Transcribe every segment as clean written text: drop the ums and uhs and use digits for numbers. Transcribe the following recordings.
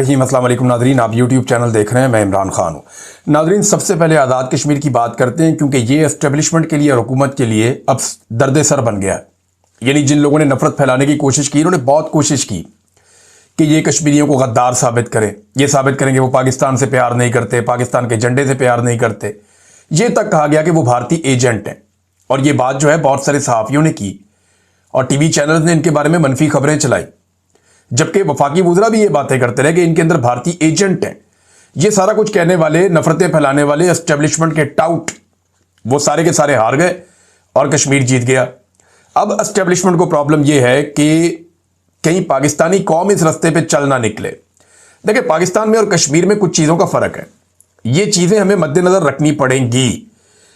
अस्सलाम वालेकुम नादरीन, आप यूट्यूब चैनल देख रहे हैं। मैं इमरान खान हूँ। नादरीन, सबसे पहले आज़ाद कश्मीर की बात करते हैं, क्योंकि ये एस्टेब्लिशमेंट के लिए और हुकूमत के लिए अब दर्द सर बन गया है। यानी जिन लोगों ने नफरत फैलाने की कोशिश की, उन्होंने बहुत कोशिश की कि ये कश्मीरियों को गद्दार साबित करें, ये साबित करेंगे वो पाकिस्तान से प्यार नहीं करते, पाकिस्तान के झंडे से प्यार नहीं करते। ये तक कहा गया कि वो भारतीय एजेंट हैं। और ये बात जो है बहुत सारे सहाफ़ियों ने की और टीवी चैनल्स ने इनके बारे में मनफी खबरें चलाई, जबकि वफाकी वुज़रा भी ये बातें करते रहे कि इनके अंदर भारतीय एजेंट हैं। ये सारा कुछ कहने वाले, नफरतें फैलाने वाले एस्टेब्लिशमेंट के टाउट, वो सारे के सारे हार गए और कश्मीर जीत गया। अब एस्टेब्लिशमेंट को प्रॉब्लम ये है कि कहीं पाकिस्तानी कौम इस रास्ते पे चल ना निकले। देखिए, पाकिस्तान में और कश्मीर में कुछ चीज़ों का फ़र्क है, ये चीज़ें हमें मद्देनज़र रखनी पड़ेंगी।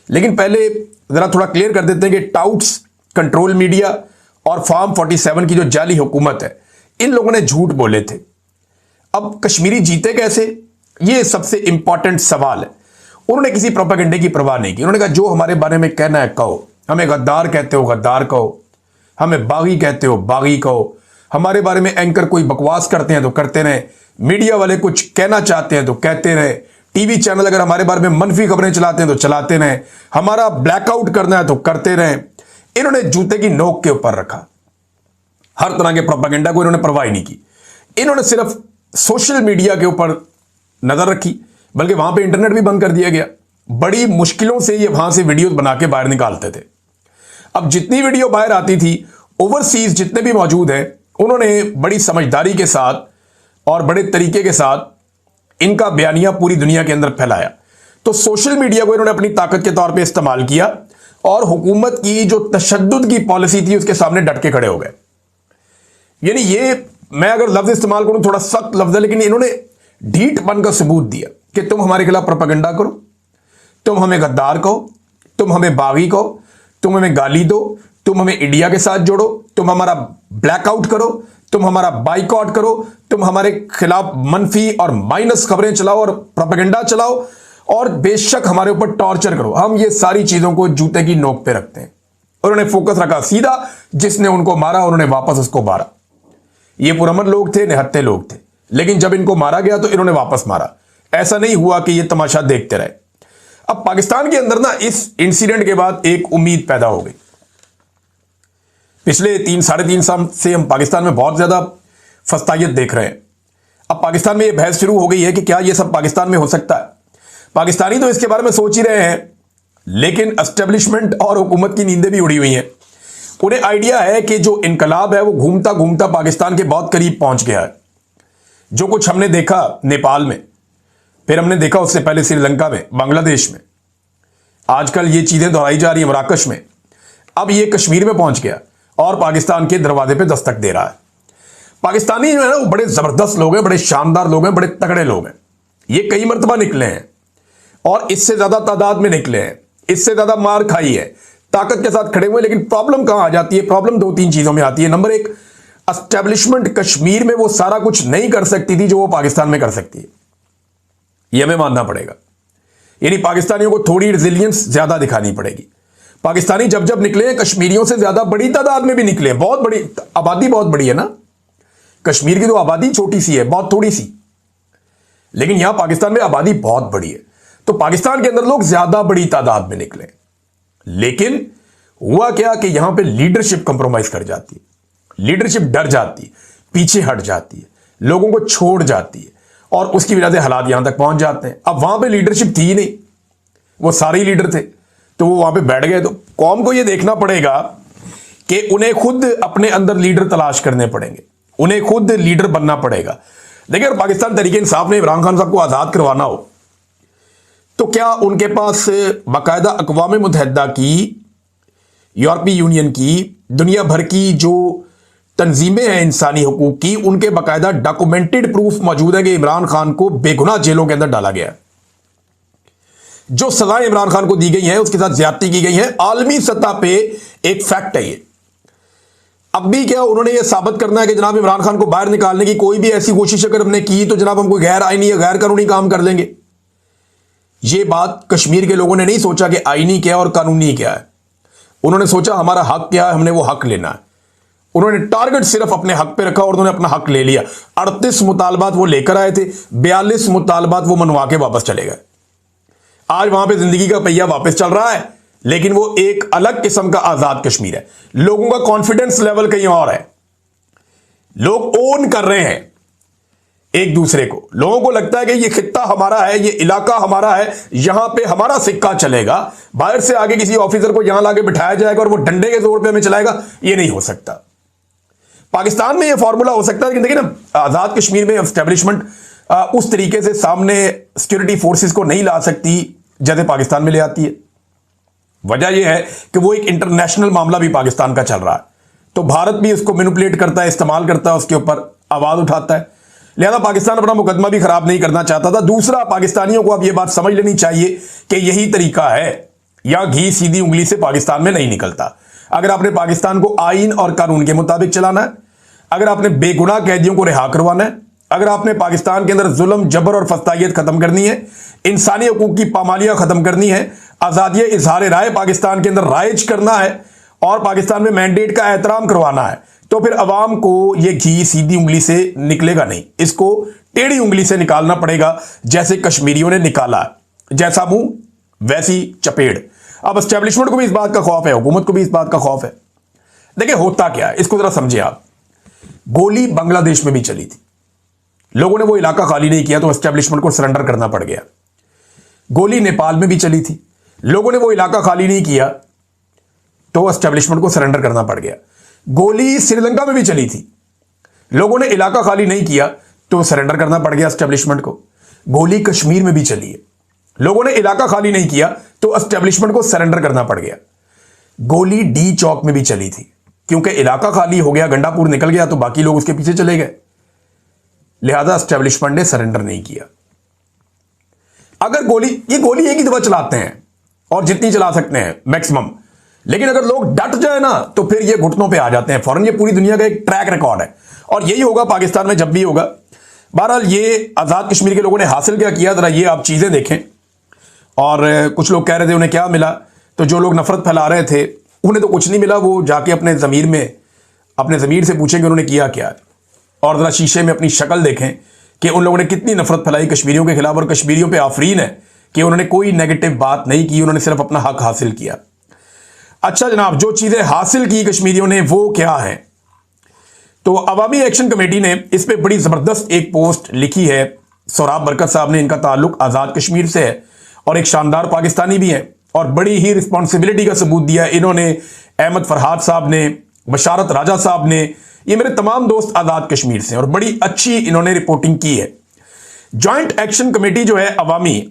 लेकिन पहले ज़रा थोड़ा क्लियर कर देते हैं कि टाउट्स, कंट्रोल मीडिया और फॉर्म 47 की जो जाली हुकूमत है, इन लोगों ने झूठ बोले थे। अब कश्मीरी जीते कैसे, ये सबसे इंपॉर्टेंट सवाल है। उन्होंने किसी प्रोपेगेंडे की परवाह नहीं की। उन्होंने कहा जो हमारे बारे में कहना है कहो, हमें गद्दार कहते हो गद्दार कहो, हमें बागी कहते हो बागी कहो, हमारे बारे में एंकर कोई बकवास करते हैं तो करते रहे, मीडिया वाले कुछ कहना चाहते हैं तो कहते रहे, टीवी चैनल अगर हमारे बारे में मनफी खबरें चलाते हैं तो चलाते रहे, हमारा ब्लैकआउट करना है तो करते रहे। इन्होंने जूते की नोक के ऊपर रखा। हर तरह के प्रोपेगेंडा को इन्होंने परवाह नहीं की। इन्होंने सिर्फ सोशल मीडिया के ऊपर नजर रखी, बल्कि वहां पे इंटरनेट भी बंद कर दिया गया। बड़ी मुश्किलों से ये वहां से वीडियो बना के बाहर निकालते थे। अब जितनी वीडियो बाहर आती थी, ओवरसीज जितने भी मौजूद हैं, उन्होंने बड़ी समझदारी के साथ और बड़े तरीके के साथ इनका बयानिया पूरी दुनिया के अंदर फैलाया। तो सोशल मीडिया को इन्होंने अपनी ताकत के तौर पे इस्तेमाल किया और हुकूमत की जो तशद्दुद की पॉलिसी थी उसके सामने डट के खड़े हो गए। यानी ये, मैं अगर लफ्ज इस्तेमाल करूं थोड़ा सख्त लफ्ज है, लेकिन इन्होंने ढीठ बन का सबूत दिया कि तुम हमारे खिलाफ प्रोपेगेंडा करो, तुम हमें गद्दार कहो, तुम हमें बागी कहो, तुम हमें गाली दो, तुम हमें इंडिया के साथ जोड़ो, तुम हमारा ब्लैकआउट करो, तुम हमारा बाइकआउट करो, तुम हमारे खिलाफ मनफी और माइनस खबरें चलाओ और प्रोपेगेंडा चलाओ और बेशक हमारे ऊपर टॉर्चर करो। हम ये सारी चीजों को जूते की नोक पे रखते हैं। उन्होंने फोकस रखा सीधा, जिसने उनको मारा उन्होंने वापस उसको मारा। ये पुरअमन लोग थे, निहत्ते लोग थे, लेकिन जब इनको मारा गया तो इन्होंने वापस मारा। ऐसा नहीं हुआ कि ये तमाशा देखते रहे। अब पाकिस्तान के अंदर ना इस इंसिडेंट के बाद एक उम्मीद पैदा हो गई। पिछले 3-3.5 साल से हम पाकिस्तान में बहुत ज्यादा फस्तायत देख रहे हैं। अब पाकिस्तान में यह बहस शुरू हो गई है कि क्या यह सब पाकिस्तान में हो सकता है। पाकिस्तानी तो इसके बारे में सोच ही रहे हैं, लेकिन एस्टेब्लिशमेंट और हुकूमत की नींदें भी उड़ी हुई हैं। उन्हें आइडिया है कि जो इनकलाब है वो घूमता घूमता पाकिस्तान के बहुत करीब पहुंच गया है। जो कुछ हमने देखा नेपाल में, फिर हमने देखा उससे पहले श्रीलंका में, बांग्लादेश में, आजकल ये चीजें दोहराई जा रही है मराकश में, अब ये कश्मीर में पहुंच गया और पाकिस्तान के दरवाजे पे दस्तक दे रहा है। पाकिस्तानी जो है ना, वो बड़े जबरदस्त लोग हैं, बड़े शानदार लोग हैं, बड़े तगड़े लोग हैं। ये कई मरतबा निकले हैं और इससे ज्यादा तादाद में निकले हैं, इससे ज्यादा मार खाई है, ताकत के साथ खड़े हुए। लेकिन प्रॉब्लम कहां आ जाती है? प्रॉब्लम 2-3 चीजों में आती है। नंबर 1, एस्टेब्लिशमेंट कश्मीर में वो सारा कुछ नहीं कर सकती थी जो वो पाकिस्तान में कर सकती है। यह हमें मानना पड़ेगा। यानी पाकिस्तानियों को थोड़ी रिजिलियंस ज्यादा दिखानी पड़ेगी। पाकिस्तानी जब जब निकले हैं, कश्मीरियों से ज्यादा बड़ी तादाद में भी निकले हैं। बहुत बड़ी आबादी, बहुत बड़ी है ना। कश्मीर की तो आबादी छोटी सी है, बहुत थोड़ी सी, लेकिन यहां पाकिस्तान में आबादी बहुत बड़ी है। तो पाकिस्तान के अंदर लोग ज्यादा बड़ी तादाद में निकले। लेकिन हुआ क्या कि यहां पे लीडरशिप कंप्रोमाइज कर जाती है, लीडरशिप डर जाती है, पीछे हट जाती है, लोगों को छोड़ जाती है और उसकी वजह से हालात यहां तक पहुंच जाते हैं। अब वहां पे लीडरशिप थी ही नहीं, वो सारे ही लीडर थे, तो वो वहां पे बैठ गए। तो कौम को यह देखना पड़ेगा कि उन्हें खुद अपने अंदर लीडर तलाश करने पड़ेंगे, उन्हें खुद लीडर बनना पड़ेगा। देखिए, अगर पाकिस्तान तहरीक इंसाफ ने इमरान खान साहब को आजाद करवाना हो तो क्या उनके पास बाकायदा अक़वाम मुत्तहिदा की, यूरोपीय यूनियन की, दुनिया भर की जो तंजीमें हैं इंसानी हुकूक की, उनके बाकायदा डॉक्यूमेंटेड प्रूफ मौजूद है कि इमरान खान को बेगुनाह जेलों के अंदर डाला गया है। जो सजाएं इमरान खान को दी गई हैं, उसके साथ ज्यादती की गई है, आलमी सतह पे एक फैक्ट है ये। अब भी क्या उन्होंने ये साबित करना है कि जनाब इमरान खान को बाहर निकालने की कोई भी ऐसी कोशिश अगर हमने की तो जनाब हम कोई गैर आईनी या गैर कानूनी काम कर लेंगे। ये बात कश्मीर के लोगों ने नहीं सोचा कि आईनी क्या और कानूनी क्या है। उन्होंने सोचा हमारा हक क्या है, हमने वो हक लेना है। उन्होंने टारगेट सिर्फ अपने हक पे रखा और उन्होंने अपना हक ले लिया। 38 मुतालबात वो लेकर आए थे, 42 मुतालबात वो मनवा के वापस चले गए। आज वहां पे जिंदगी का पहिया वापस चल रहा है, लेकिन वो एक अलग किस्म का आजाद कश्मीर है। लोगों का कॉन्फिडेंस लेवल कहीं और है। लोग ओन कर रहे हैं एक दूसरे को। लोगों को लगता है कि ये खित्ता हमारा है, ये इलाका हमारा है, यहां पे हमारा सिक्का चलेगा। बाहर से आगे किसी ऑफिसर को यहां लाके बिठाया जाएगा और वो डंडे के जोर पे हमें चलाएगा, ये नहीं हो सकता। पाकिस्तान में ये फॉर्मूला हो सकता है, लेकिन देखिए ना, आजाद कश्मीर में एस्टेब्लिशमेंट उस तरीके से सामने सिक्योरिटी फोर्सेस को नहीं ला सकती जैसे पाकिस्तान में ले आती है। वजह यह है कि वो एक इंटरनेशनल मामला भी पाकिस्तान का चल रहा है, तो भारत भी उसको मैनिपुलेट करता है, इस्तेमाल करता है, उसके ऊपर आवाज उठाता है। लिहाजा पाकिस्तान अपना मुकदमा भी खराब नहीं करना चाहता था। दूसरा, पाकिस्तानियों को अब यह बात समझ लेनी चाहिए कि यही तरीका है, या घी सीधी उंगली से पाकिस्तान में नहीं निकलता। अगर आपने पाकिस्तान को आईन और कानून के मुताबिक चलाना है, अगर आपने बेगुनाह कैदियों को रिहा करवाना है, अगर आपने पाकिस्तान के अंदर जुल्म, जबर और फस्तायत खत्म करनी है, इंसानी हकूक की पामालियां खत्म करनी है, आजादी इजहार राय पाकिस्तान के अंदर राइज करना है और पाकिस्तान में मैंडेट का एहतराम करवाना है, तो फिर अवाम को यह घी सीधी उंगली से निकलेगा नहीं, इसको टेढ़ी उंगली से निकालना पड़ेगा, जैसे कश्मीरियों ने निकाला। जैसा मुंह वैसी चपेड़। अब एस्टेब्लिशमेंट को भी इस बात का खौफ है, हुकूमत को भी इस बात का खौफ है। देखिए होता क्या है, इसको जरा समझे आप। गोली बांग्लादेश में भी चली थी, लोगों ने वो इलाका खाली नहीं किया तो एस्टेब्लिशमेंट को सरेंडर करना पड़ गया। गोली नेपाल में भी चली थी, लोगों ने वो इलाका खाली नहीं किया तो एस्टेब्लिशमेंट को सरेंडर करना पड़ गया। गोली श्रीलंका में भी चली थी, लोगों ने इलाका खाली नहीं किया तो सरेंडर करना पड़ गया एस्टेब्लिशमेंट को। गोली कश्मीर में भी चली है, लोगों ने इलाका खाली नहीं किया तो एस्टेब्लिशमेंट को सरेंडर करना पड़ गया। गोली डी चौक में भी चली थी, क्योंकि इलाका खाली हो गया, गंडापुर निकल गया तो बाकी लोग उसके पीछे चले गए, लिहाजा एस्टेब्लिशमेंट ने सरेंडर नहीं किया। अगर ये गोली एक ही दफा चलाते हैं और जितनी चला सकते हैं मैक्सिमम, लेकिन अगर लोग डट जाए ना तो फिर ये घुटनों पे आ जाते हैं फौरन। ये पूरी दुनिया का एक ट्रैक रिकॉर्ड है और यही होगा पाकिस्तान में जब भी होगा। बहरहाल ये आजाद कश्मीर के लोगों ने हासिल क्या किया, जरा ये आप चीजें देखें। और कुछ लोग कह रहे थे उन्हें क्या मिला, तो जो लोग नफरत फैला रहे थे उन्हें तो कुछ नहीं मिला। वो जाके अपने ज़मीर से पूछें कि उन्होंने किया क्या है, और जरा शीशे में अपनी शक्ल देखें कि उन लोगों ने कितनी नफरत फैलाई कश्मीरियों के खिलाफ। और कश्मीरियों पे आफरीन है कि उन्होंने कोई नेगेटिव बात नहीं की, उन्होंने सिर्फ अपना हक हासिल किया। अच्छा जनाब, जो चीजें हासिल की कश्मीरियों ने वो क्या है, तो अवामी एक्शन कमेटी ने इस पे बड़ी जबरदस्त एक पोस्ट लिखी है। सोराब बरकत साहब ने, इनका ताल्लुक आजाद कश्मीर से है और एक शानदार पाकिस्तानी भी है और बड़ी ही रिस्पॉन्सिबिलिटी का सबूत दिया इन्होंने। अहमद फरहाद साहब ने, बशारत राजा साहब ने, ये मेरे तमाम दोस्त आजाद कश्मीर से, और बड़ी अच्छी इन्होंने रिपोर्टिंग की है। ज्वाइंट एक्शन कमेटी जो है अवामी,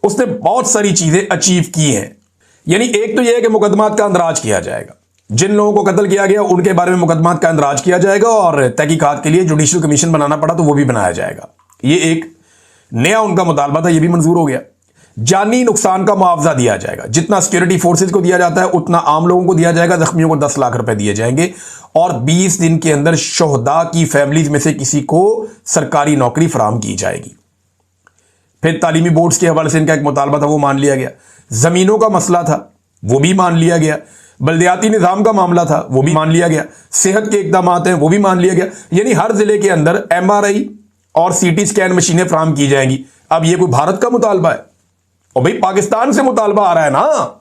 उसने बहुत सारी चीजें अचीव की हैं। यानी एक तो यह है कि मुकदमात का अंदराज किया जाएगा, जिन लोगों को कत्ल किया गया उनके बारे में मुकदमात का अंदराज किया जाएगा, और तहकीकात के लिए जुडिशियल कमीशन बनाना पड़ा तो वो भी बनाया जाएगा। ये एक नया उनका मुतालबा था, ये भी मंजूर हो गया। जानी नुकसान का मुआवजा दिया जाएगा, जितना सिक्योरिटी फोर्सेज को दिया जाता है उतना आम लोगों को दिया जाएगा। जख्मियों को 10 लाख रुपए दिए जाएंगे और 20 दिन के अंदर शोहदा की फैमिलीज में से किसी को सरकारी नौकरी फराहम की जाएगी। फिर तालीमी बोर्ड्स के हवाले से इनका एक मुतालबा था, वो मान लिया गया। जमीनों का मसला था, वो भी मान लिया गया। बल्दियाती निजाम का मामला था, वो भी मान लिया गया। सेहत के इकदाम हैं, वो भी मान लिया गया। यानी हर जिले के अंदर MRI और CT स्कैन मशीनें फराहम की जाएंगी। अब ये कोई भारत का मुतालबा है, और भाई पाकिस्तान से मुतालबा आ रहा है ना,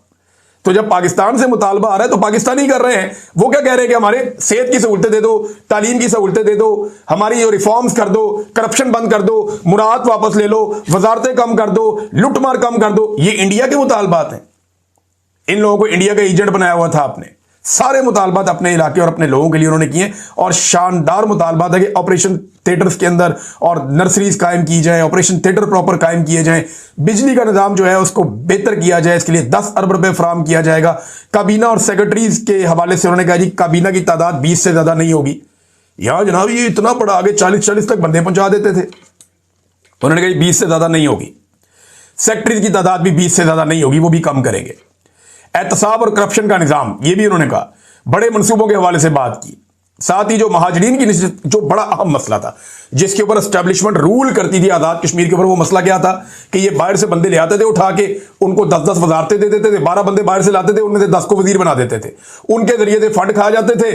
तो जब पाकिस्तान से मुतालबा आ रहा है तो पाकिस्तानी कर रहे हैं। वो क्या कह रहे हैं कि हमारे सेहत की सहूलतें दे दो, तालीम की सहूलतें दे दो, हमारी रिफॉर्म्स कर दो, करप्शन बंद कर दो, मुराद वापस ले लो, वजारतें कम कर दो, लुटमार कम कर दो। ये इंडिया के मुतालबात हैं। इन लोगों को इंडिया का एजेंट बनाया हुआ था आपने। सारे मुतालबात अपने इलाके और अपने लोगों के लिए उन्होंने किए, और शानदार मुतालबात है कि ऑपरेशन थिएटर्स के अंदर और नर्सरीज कायम की जाए, ऑपरेशन थिएटर प्रॉपर कायम किए जाएं, बिजली का निजाम जो है उसको बेहतर किया जाए, इसके लिए 10 अरब रुपए फराहम किया जाएगा। काबीना और सेक्रेटरीज के हवाले से उन्होंने कहा जी काबीना की तादाद 20 से ज्यादा नहीं होगी। यहां जनाब ये इतना बड़ा, आगे 40-40 तक बंदे पहुंचा देते थे, उन्होंने कहा 20 से ज्यादा नहीं होगी। सेक्रेटरीज की तादाद भी 20 से ज्यादा नहीं होगी, वो भी कम करेंगे। एहतसाब और करप्शन का निजाम, ये भी उन्होंने कहा। बड़े मंसूबों के हवाले से बात की। साथ ही जो महाजरीन की निस्बत, जो बड़ा अहम मसला था जिसके ऊपर एस्टेब्लिशमेंट रूल करती थी आजाद कश्मीर के ऊपर, वो मसला क्या था कि ये बाहर से बंदे ले आते थे उठा के, उनको 10-10 वजारतें दे देते थे। 12 बंदे बाहर से लाते थे, उनमें से 10 को वजीर बना देते थे, उनके जरिए से फंड खा जाते थे।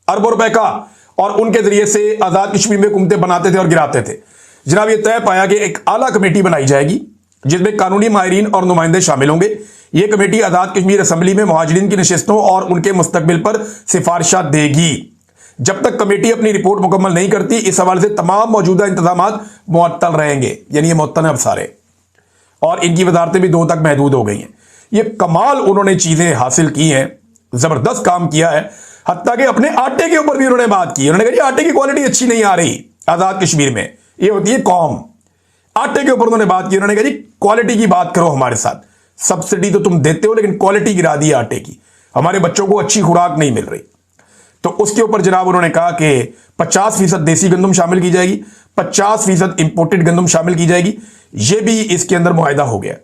अरबों रुपए का, और उनके जरिए से आजाद कश्मीर में हुकूमतें बनाते थे और गिराते थे। जनाब ये तय पाया कि एक आला कमेटी बनाई जाएगी जिसमें कानूनी माहिरीन और नुमाइंदे शामिल होंगे। यह कमेटी आजाद कश्मीर असेंबली में मुहाजिरीन की नशिस्तों और उनके मुस्तकबिल पर सिफारिशात देगी। जब तक कमेटी अपनी रिपोर्ट मुकम्मल नहीं करती, इस हवाले से तमाम मौजूदा इंतजामात मुअत्तल रहेंगे। यानी ये मुअत्तल है अब सारे, और इनकी वजारतें भी 2 तक महदूद हो गई हैं। ये कमाल उन्होंने चीजें हासिल की हैं, जबरदस्त काम किया है। हत्ता कि अपने आटे के ऊपर भी उन्होंने बात की। उन्होंने कहा जी आटे की क्वालिटी अच्छी नहीं आ रही आजाद कश्मीर में, ये होती है कौम। आटे के ऊपर उन्होंने बात की। उन्होंने कहा जी क्वालिटी की बात करो हमारे साथ, सब्सिडी तो तुम देते हो लेकिन क्वालिटी गिरा दी आटे की, हमारे बच्चों को अच्छी खुराक नहीं मिल रही। तो उसके ऊपर जनाब उन्होंने कहा कि 50% देसी गंदम शामिल की जाएगी, 50% इंपोर्टेड गंदम शामिल की जाएगी। यह भी इसके अंदर मुआहिदा हो गया।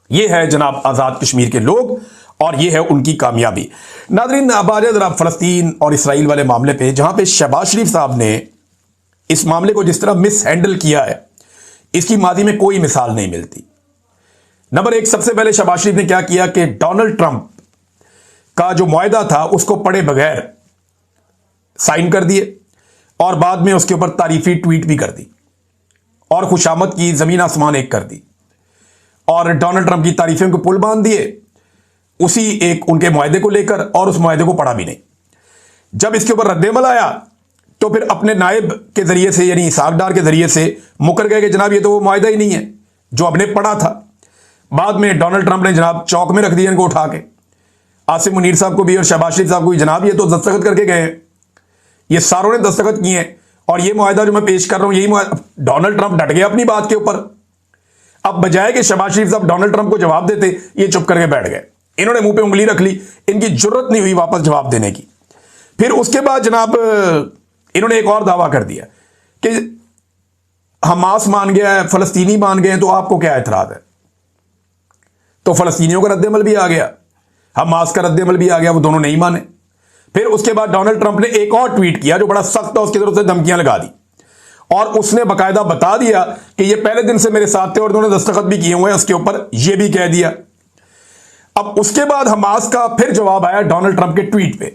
यह है जनाब आजाद कश्मीर के लोग और यह है उनकी कामयाबी। नादरीन अब आ जाए जरा फलस्तीन और इसराइल वाले मामले पे, जहां पे शहबाज शरीफ साहब ने इस मामले को जिस तरह मिस हैंडल किया है, इसकी माजी में कोई मिसाल नहीं मिलती। नंबर 1, सबसे पहले शहबाज शरीफ ने क्या किया कि डोनाल्ड ट्रंप का जो मुआहिदा था उसको पढ़े बगैर साइन कर दिए और बाद में उसके ऊपर तारीफी ट्वीट भी कर दी और खुशामद की जमीन आसमान एक कर दी और डोनाल्ड ट्रंप की तारीफों को पुल बांध दिए उसी एक उनके मुआहिदे को लेकर, और उस मुआहिदे को पढ़ा भी नहीं। जब इसके ऊपर रद्देमल आया तो फिर अपने नायब के जरिए से यानी इसहाक डार के जरिए से मुकर गए कि जनाब ये तो वो मुआहिदा ही नहीं है जो हमने पढ़ा था। बाद में डोनाल्ड ट्रंप ने जनाब चौक में रख दिया इनको उठा के, आसिम मुनीर साहब को भी और शहबाज शरीफ साहब को भी, जनाब ये तो दस्तखत करके गए हैं, ये सारों ने दस्तखत किए हैं और ये मुआहिदा जो मैं पेश कर रहा हूं यही मुआहिदा। डोनाल्ड ट्रंप डट गया अपनी बात के ऊपर। अब बजाय कि शहबाज शरीफ साहब डोनाल्ड ट्रंप को जवाब देते, ये चुप करके बैठ गए। इन्होंने मुंह पे उंगली रख ली, इनकी जरूरत नहीं हुई वापस जवाब देने की। फिर उसके बाद जनाब इन्होंने एक और दावा कर दिया कि हमास मान गया है, फलस्तीनी मान गए हैं, तो आपको क्या एतराज है। तो फलस्तीनियों का रद्देमल भी आ गया, हमास का रद्देमल भी आ गया, वो दोनों नहीं माने। फिर उसके बाद डोनाल्ड ट्रंप ने एक और ट्वीट किया जो बड़ा सख्त था, उसकी तरफ से धमकियां लगा दी और उसने बकायदा बता दिया कि ये पहले दिन से मेरे साथ थे और उन्होंने दस्तखत भी किए हुए हैं उसके ऊपर, ये भी कह दिया। अब उसके बाद हमास का फिर जवाब आया डोनाल्ड ट्रंप के ट्वीट पे,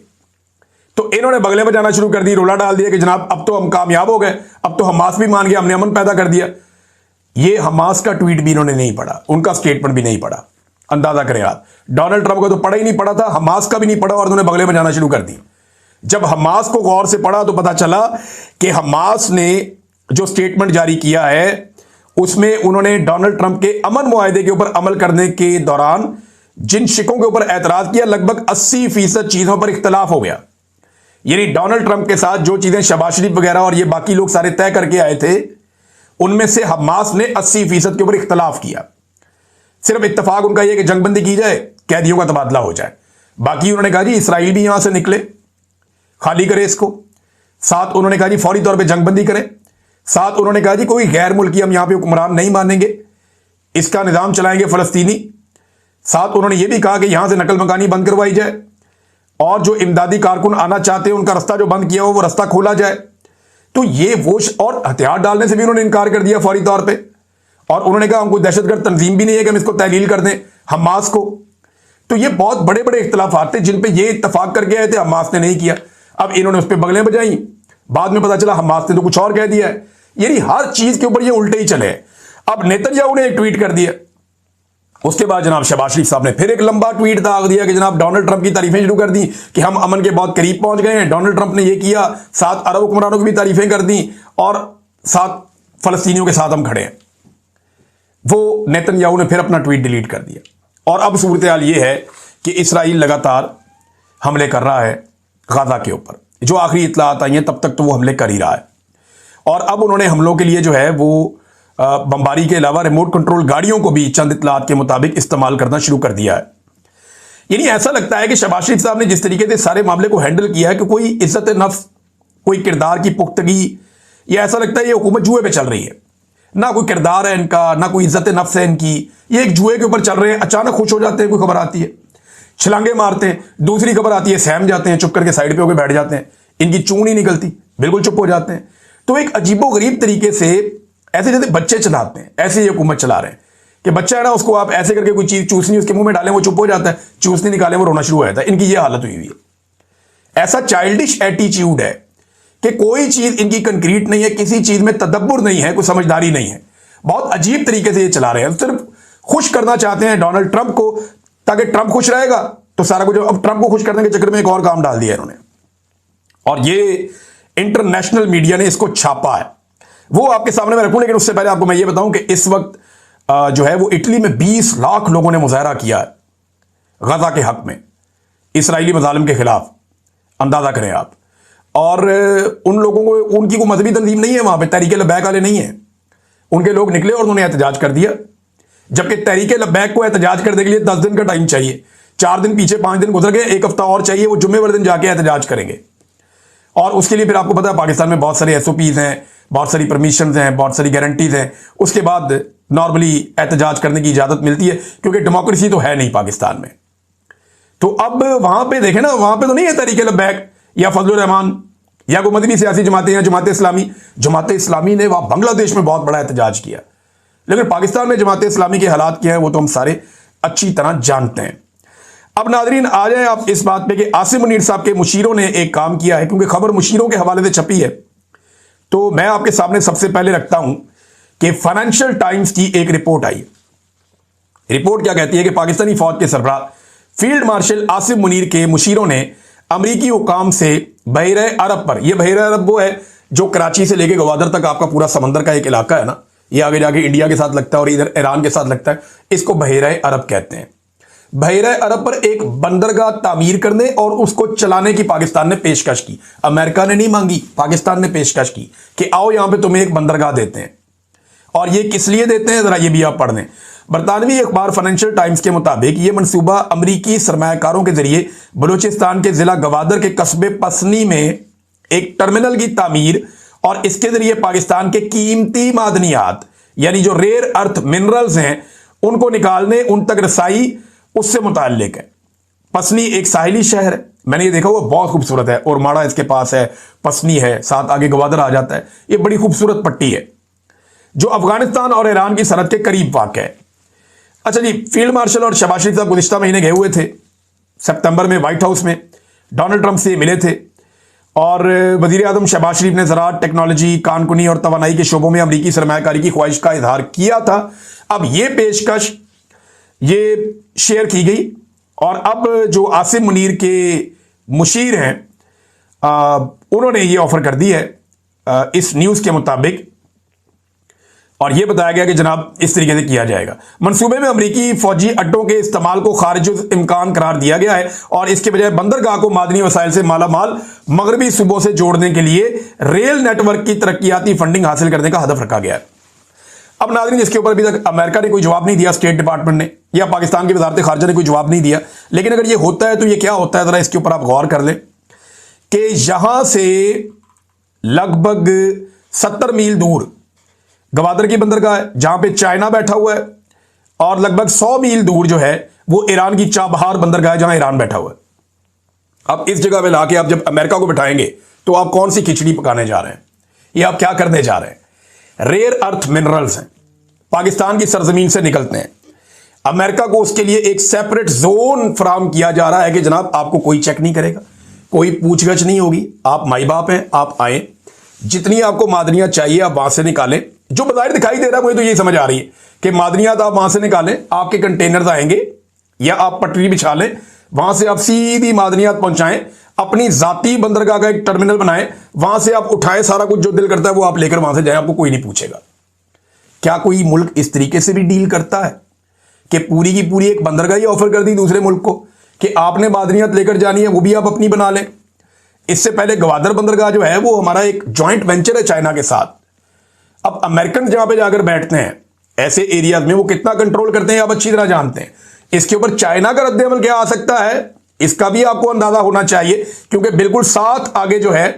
तो इन्होंने बगले बजाना शुरू कर दी, रोला डाल दिया कि जनाब अब तो हम कामयाब हो गए, अब तो हमास भी मान गया, हमने अमन पैदा कर दिया। ये हमास का ट्वीट भी इन्होंने नहीं पढ़ा, उनका स्टेटमेंट भी नहीं पढ़ा। अंदाजा करें आप, डोनाल्ड ट्रंप को तो पढ़ा ही नहीं पड़ा था, हमास का भी नहीं पढ़ा और उन्होंने बगले बजाना शुरू कर दी। जब हमास को गौर से पढ़ा तो पता चला कि हमास ने जो स्टेटमेंट जारी किया है उसमें उन्होंने डोनाल्ड ट्रंप के अमन मुआहिदे के ऊपर अमल करने के दौरान जिन शिकों के ऊपर एतराज किया, लगभग 80% चीजों पर इख्तलाफ हो गया। यानी डोनाल्ड ट्रंप के साथ जो चीजें शहबाज शरीफ वगैरह और ये बाकी लोग सारे तय करके आए थे, उनमें से हमास ने 80% के ऊपर इख्तलाफ किया। सिर्फ इत्तेफाक उनका यह कि जंगबंदी की जाए, कैदियों का तबादला हो जाए। बाकी उन्होंने कहा जी इसराइल भी यहां से निकले, खाली करे इसको। साथ उन्होंने कहा जी फौरी तौर पे जंगबंदी करें। साथ उन्होंने कहा जी कोई गैर मुल्की हम यहां पे हुक्मरान नहीं मानेंगे, इसका निजाम चलाएंगे फलस्तीनी। साथ उन्होंने यह भी कहा कि यहां से नकल मकानी बंद करवाई जाए और जो इमदादी कारकुन आना चाहते हैं उनका रास्ता जो बंद किया हो वो रास्ता खोला जाए। तो ये वो और हथियार डालने से भी उन्होंने इनकार कर दिया फौरी तौर पर। और उन्होंने कहा हम कोई दहशतगर्द तंजीम भी नहीं है कि हम इसको तहलील कर दें हमास को। तो ये बहुत बड़े बड़े इख्तलाफात थे जिन पे ये इत्तफाक करके आए थे, हमास ने नहीं किया। अब इन्होंने उस पर बगलें बजाई, बाद में पता चला हमास ने तो कुछ और कह दिया है। यानी हर चीज के ऊपर ये उल्टे ही चले। अब नेतन्याहू ने एक ट्वीट कर दिया, उसके बाद जनाब शहबाज शरीफ साहब ने फिर एक लंबा ट्वीट दाग दिया कि जनाब डोनाल्ड ट्रंप की तारीफें शुरू कर दी कि हम अमन के बहुत करीब पहुंच गए हैं, डोनाल्ड ट्रंप ने यह किया। 7 अरब हुक्मरानों की भी तारीफें कर दी और 7 फलस्तीनियों के साथ हम खड़े हैं। वो नेतन्याहू ने फिर अपना ट्वीट डिलीट कर दिया और अब सूरत हाल ये है कि इसराइल लगातार हमले कर रहा है गाजा के ऊपर। जो आखिरी इत्तलात आई हैं तब तक तो वो हमले कर ही रहा है और अब उन्होंने हमलों के लिए जो है वो बमबारी के अलावा रिमोट कंट्रोल गाड़ियों को भी चंद इत्तलात के मुताबिक इस्तेमाल करना शुरू कर दिया है। यानी ऐसा लगता है कि शहबाज शरीफ साहब ने जिस तरीके से सारे मामले को हैंडल किया है कि कोई इज्जत नफ्स, कोई किरदार की पुख्तगी, या ऐसा लगता है ये हुकूमत जुए पे चल रही है। ना कोई किरदार है इनका, ना कोई इज्जत नफ्स है इनकी, ये एक जुए के ऊपर चल रहे हैं। अचानक खुश हो जाते हैं, कोई खबर आती है छलांगे मारते हैं, दूसरी खबर आती है सहम जाते हैं, चुप करके साइड पे होकर बैठ जाते हैं, इनकी चूं नहीं निकलती, बिल्कुल चुप हो जाते हैं। तो एक अजीबोगरीब तरीके से ऐसे जैसे बच्चे चलाते हैं ऐसे ये हुकूमत चला रहे हैं कि बच्चा है ना, उसको आप ऐसे करके कोई चीज चूसनी उसके मुंह में डालें वो चूप हो जाता है, चूसनी निकालें वो रोना शुरू हो जाता है। इनकी ये हालत हुई है। ऐसा चाइल्डिश एटीट्यूड है कि कोई चीज इनकी कंक्रीट नहीं है, किसी चीज में तदब्बुर नहीं है, कोई समझदारी नहीं है। बहुत अजीब तरीके से ये चला रहे हैं, सिर्फ खुश करना चाहते हैं डोनाल्ड ट्रंप को, ताकि ट्रंप खुश रहेगा तो सारा कुछ। अब ट्रंप को खुश करने के चक्कर में एक और काम डाल दिया इन्होंने, और ये इंटरनेशनल मीडिया ने इसको छापा है। वो आपके सामने मैं रखूं, लेकिन उससे पहले आपको मैं ये बताऊं कि इस वक्त जो है वो इटली में 20 लाख लोगों ने मुजाहरा किया है गजा के हक में, इसराइली मजालिम के खिलाफ। अंदाजा करें आप। और उन लोगों को, उनकी कोई मजहबी तंजीम नहीं है वहां पे, तहरीके लब्बैक वाले नहीं है, उनके लोग निकले और उन्होंने एहतजाज कर दिया। जबकि तहरीके लब्बैक को एहतजाज करने के लिए 10 दिन का टाइम चाहिए, 4 दिन पीछे 5 दिन गुजर गए, 1 हफ्ता और चाहिए, वो जुम्मे वाले दिन जाके एहतजाज करेंगे। और उसके लिए फिर आपको पता है पाकिस्तान में बहुत सारे SOPs हैं, बहुत सारी परमिशन हैं, बहुत सारी गारंटीज हैं, उसके बाद नॉर्मली एहतजाज करने की इजाजत मिलती है, क्योंकि डेमोक्रेसी तो है नहीं पाकिस्तान में। तो अब वहां पे देखें ना, वहां पे तो नहीं है तहरीके लब्बैक या फजलुर रहमान या कोई मदनी सियासी जमातें या जमात इस्लामी। जमात इस्लामी ने वहां बांग्लादेश में बहुत बड़ा एहतजाज किया, लेकिन पाकिस्तान में जमात इस्लामी के हालात क्या है वो तो हम सारे अच्छी तरह जानते हैं। अब नाजरीन आ जाए आप इस बात पे कि आसिम मुनीर साहब के मुशीरों ने एक काम किया है, क्योंकि खबर मुशीरों के हवाले से छपी है, तो मैं आपके सामने सबसे पहले रखता हूं कि फाइनेंशियल टाइम्स की एक रिपोर्ट आई। रिपोर्ट क्या कहती है कि पाकिस्तानी फौज के सरबराह फील्ड मार्शल आसिम मुनीर के मुशीरों ने अमरीकी हुकाम से बहरे अरब पर, यह बहरे अरब वो है जो कराची से लेके गवादर तक आपका पूरा समंदर का एक इलाका है ना, ये आगे जाके इंडिया के साथ लगता है और इधर ईरान के साथ लगता है, इसको बहरे अरब कहते हैं। बहरे अरब पर एक बंदरगाह तामीर करने और उसको चलाने की पाकिस्तान ने पेशकश की। अमेरिका ने नहीं मांगी, पाकिस्तान ने पेशकश की कि आओ यहां पे तुम्हें एक बंदरगाह देते हैं। और ये किस लिए देते हैं जरा ये भी आप पढ़ लें। बरतानवी अखबार फाइनेंशियल टाइम्स के मुताबिक ये मंसूबा अमरीकी सरमायाकारों के जरिए बलूचिस्तान के जिला गवादर के कस्बे पसनी में एक टर्मिनल की तामीर और इसके जरिए पाकिस्तान के कीमती मादनियात यानी जो रेयर अर्थ मिनरल्स हैं उनको निकालने, उन तक रसाई, उससे मुताल्लिक है। पसनी एक साहिली शहर है, मैंने ये देखा हुआ, बहुत खूबसूरत है, और माड़ा इसके पास है, पसनी है, साथ आगे गवादर आ जाता है। ये बड़ी खूबसूरत पट्टी है जो अफगानिस्तान और ईरान की सरहद के करीब वाक़ है। अच्छा जी, फील्ड मार्शल और शहबाज शरीफ साहब गुज़िश्ता महीने गए हुए थे सितंबर में व्हाइट हाउस में, डोनाल्ड ट्रंप से मिले थे और वज़ीर आज़म शहबाज शरीफ ने ज़राअत, टेक्नोलॉजी, कानकुनी और तवानाई के शोबों में अमरीकी सरमायाकारी की ख्वाहिश का इजहार किया था। अब ये पेशकश ये शेयर की गई और अब जो आसिम मुनीर के मुशीर हैं उन्होंने ये ऑफर कर दी है इस न्यूज़ के मुताबिक, और यह बताया गया कि जनाब इस तरीके से किया जाएगा। मंसूबे में अमरीकी फौजी अड्डों के इस्तेमाल को खारिज इम्कान करार दिया गया है और इसके बजाय बंदरगाह को मादनी वसाइल से मालामाल मगरबी सूबों से जोड़ने के लिए रेल नेटवर्क की तरक्याती फंडिंग हासिल करने का हदफ रखा गया है। अब नाज़रीन, इसके ऊपर अभी तक अमेरिका ने कोई जवाब नहीं दिया, स्टेट डिपार्टमेंट ने या पाकिस्तान की वजारत खारजा ने कोई जवाब नहीं दिया। लेकिन अगर ये होता है तो ये क्या होता है, जरा इसके ऊपर आप गौर कर लें कि यहां से लगभग 70 मील दूर गवादर की बंदरगाह है जहां पे चाइना बैठा हुआ है, और लगभग 100 मील दूर जो है वो ईरान की चाबहार बंदरगाह है जहां ईरान बैठा हुआ है। अब इस जगह पे लाके आप जब अमेरिका को बिठाएंगे तो आप कौन सी खिचड़ी पकाने जा रहे हैं, ये आप क्या करने जा रहे हैं? रेयर अर्थ मिनरल्स हैं, पाकिस्तान की सरजमीन से निकलते हैं। अमेरिका को उसके लिए एक सेपरेट जोन फराम किया जा रहा है कि जनाब आपको कोई चेक नहीं करेगा, कोई पूछगछ नहीं होगी, आप माई बाप हैं, आप आए, जितनी आपको मादनियात चाहिए आप वहां से निकालें। जो बाहर दिखाई दे रहा है मुझे तो यही समझ आ रही है कि मादनियात आप वहां से निकालें, आपके कंटेनर आएंगे या आप पटरी बिछा लें, वहां से आप सीधी मादनियात पहुंचाएं, अपनी जाती बंदरगाह का एक टर्मिनल बनाएं, वहां से आप उठाएं, सारा कुछ जो दिल करता है वो आप लेकर वहां से जाएं, आपको कोई नहीं पूछेगा। क्या कोई मुल्क इस तरीके से भी डील करता है कि पूरी की पूरी एक बंदरगाह ही ऑफर कर दी दूसरे मुल्क को कि आपने मादनियात लेकर जानी है, वो भी आप अपनी बना लें? इससे पहले गवादर बंदरगाह जो है वो हमारा एक जॉइंट वेंचर है चाइना के साथ। अब अमेरिकन जहां पे जाकर बैठते हैं ऐसे एरियाज में, वो कितना कंट्रोल करते हैं आप अच्छी तरह जानते हैं। इसके ऊपर चाइना का रद्द अमल क्या आ सकता है इसका भी आपको अंदाजा होना चाहिए, क्योंकि बिल्कुल साथ आगे जो है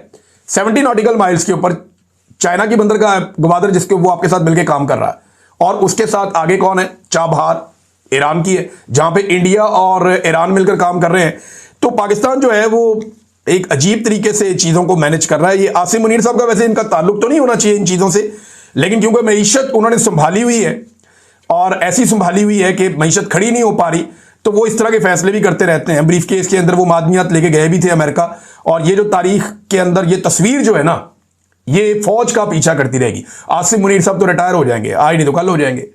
70 नॉटिकल माइल्स के ऊपर चाइना की बंदरगाह गवादर, जिसके वो आपके साथ मिलकर काम कर रहा है, और उसके साथ आगे कौन है? चाबहार ईरान की है, जहां पे इंडिया और ईरान मिलकर काम कर रहे हैं। तो पाकिस्तान जो है वो एक अजीब तरीके से चीजों को मैनेज कर रहा है। ये आसिम मुनीर साहब का वैसे इनका ताल्लुक तो नहीं होना चाहिए इन चीजों से, लेकिन क्योंकि मईशत उन्होंने संभाली हुई है और ऐसी संभाली हुई है कि मईशत खड़ी नहीं हो पा रही, तो वो इस तरह के फैसले भी करते रहते हैं। ब्रीफ केस के अंदर वो मादनियात लेके गए भी थे अमेरिका, और ये जो तारीख के अंदर ये तस्वीर जो है ना, ये फौज का पीछा करती रहेगी। आसिम मुनीर साहब तो रिटायर हो जाएंगे, आज नहीं तो कल हो जाएंगे,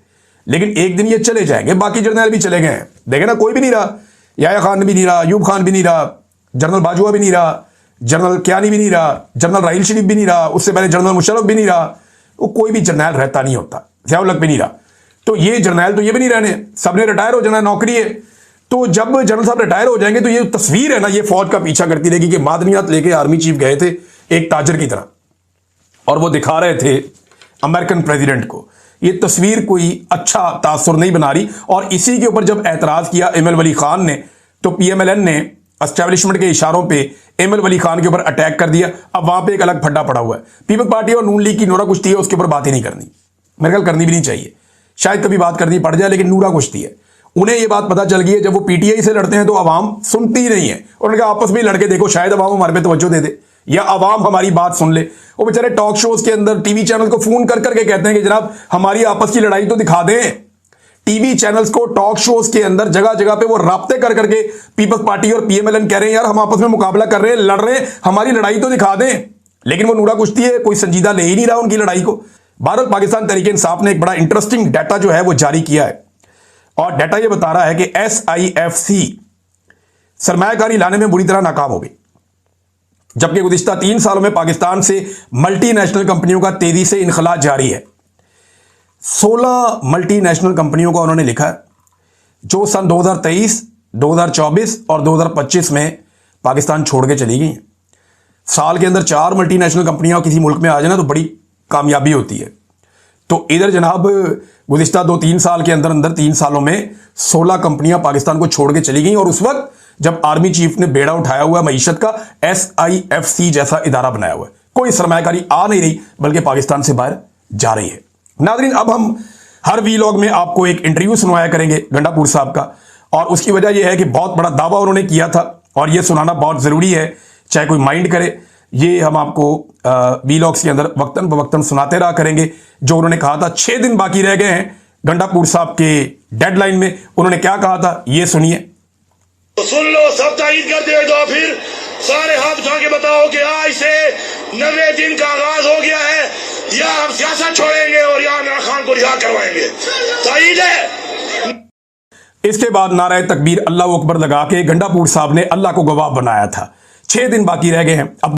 लेकिन एक दिन ये चले जाएंगे। बाकी जर्नल भी चले गए हैं, देखे ना, कोई भी नहीं रहा। याया खान भी नहीं रहा, अयूब खान भी नहीं रहा, जनरल बाजवा भी नहीं रहा, जनरल कियानी भी नहीं रहा, जनरल राहिल शरीफ भी नहीं रहा, उससे पहले जनरल मुशर्रफ भी नहीं रहा। वो कोई भी जर्नैल रहता नहीं होता, ज़िया-उल-हक भी नहीं रहा। तो ये जर्नैल तो ये भी नहीं रहने, सबने रिटायर हो जाना, नौकरी है। तो जब जनरल साहब रिटायर हो जाएंगे तो ये तस्वीर है ना, ये फौज का पीछा करती रहेगी कि मादनियात लेके आर्मी चीफ गए थे एक ताजर की तरह, और वो दिखा रहे थे अमेरिकन प्रेसिडेंट को। ये तस्वीर कोई अच्छा तासुर नहीं बना रही। और इसी के ऊपर जब एतराज़ किया एम एल वली खान ने, तो PMLN ने एस्टेब्लिशमेंट के इशारों पे एम एल वली खान के ऊपर अटैक कर दिया। अब वहां पे एक अलग फड्डा पड़ा हुआ है। पीपल्स पार्टी और नून लीग की नूरा कुश्ती है, उसके ऊपर बात ही नहीं करनी, मेरे ख्याल करनी भी नहीं चाहिए। शायद कभी बात करनी पड़ जाए, लेकिन नूरा कुश्ती है। उन्हें ये बात पता चल गई है, जब वो PTI से लड़ते हैं तो अवाम सुनती ही नहीं है। उन्होंने कहा आपस में लड़के देखो, शायद अवाम हमारे पे तवज्जो दे दे या अवाम हमारी बात सुन ले। वो बेचारे टॉक शोज के अंदर टीवी चैनल को फोन कर करके कहते हैं कि जनाब हमारी आपस की लड़ाई तो दिखा दें। टीवी चैनल्स को, टॉक शोज के अंदर जगह जगह पे वो राब्ते कर करके पीपल्स पार्टी और PMLN कह रहे हैं यार हम आपस में मुकाबला कर रहे हैं, लड़ रहे हैं, हमारी लड़ाई तो दिखा दें। लेकिन वो नूरा कुश्ती है, कोई संजीदा ले ही नहीं रहा उनकी लड़ाई को। भारत पाकिस्तान तहरीक इंसाफ ने एक बड़ा इंटरेस्टिंग डाटा जो है वो जारी किया है, और डाटा ये बता रहा है कि SIFC सरमायाकारी लाने में बुरी तरह नाकाम हो गई। जबकि गुज़िश्ता 3 सालों में पाकिस्तान से मल्टीनेशनल कंपनियों का तेजी से इनखला जारी है। 16 मल्टीनेशनल कंपनियों का उन्होंने लिखा है जो सन 2023, 2024 और 2025 में पाकिस्तान छोड़ के चली गई। साल के अंदर 4 मल्टीनेशनल कंपनियां किसी मुल्क में आ जाए ना तो बड़ी कामयाबी होती है। तो इधर जनाब गुज़िश्ता 2-3 साल के अंदर अंदर 3 सालों में 16 कंपनियां पाकिस्तान को छोड़ के चली गई, और उस वक्त जब आर्मी चीफ ने बेड़ा उठाया हुआ मईशत का, SIFC जैसा इदारा बनाया हुआ है। कोई सरमायाकारी आ नहीं रही, बल्कि पाकिस्तान से बाहर जा रही है। नाज़रीन, अब हम हर वीलॉग में आपको एक इंटरव्यू सुनवाया करेंगे गंडापुर साहब का, और उसकी वजह यह है कि बहुत बड़ा दावा उन्होंने किया था और यह सुनाना बहुत ज़रूरी है, चाहे कोई माइंड करे। ये हम आपको वीलॉग्स के अंदर वक्तन बवक्तन सुनाते रहा करेंगे। जो उन्होंने कहा था 6 दिन बाकी रह गए हैं गंडापुर साहब के डेडलाइन में, उन्होंने क्या कहा था ये सुनिए। तो सुन लो, सब तायीद कर दे दो, फिर सारे हाथ उठा के बताओ कि आज से 90 दिन का आगाज हो गया है, या हम सियासत छोड़ेंगे और या इमरान खान को रिहा करवाएंगे। तायीद है। इसके बाद नाराए तकबीर अल्लाह अकबर लगा के गंडापुर साहब ने अल्लाह को गवाह बनाया था। 6 दिन बाकी रह गए हैं। अब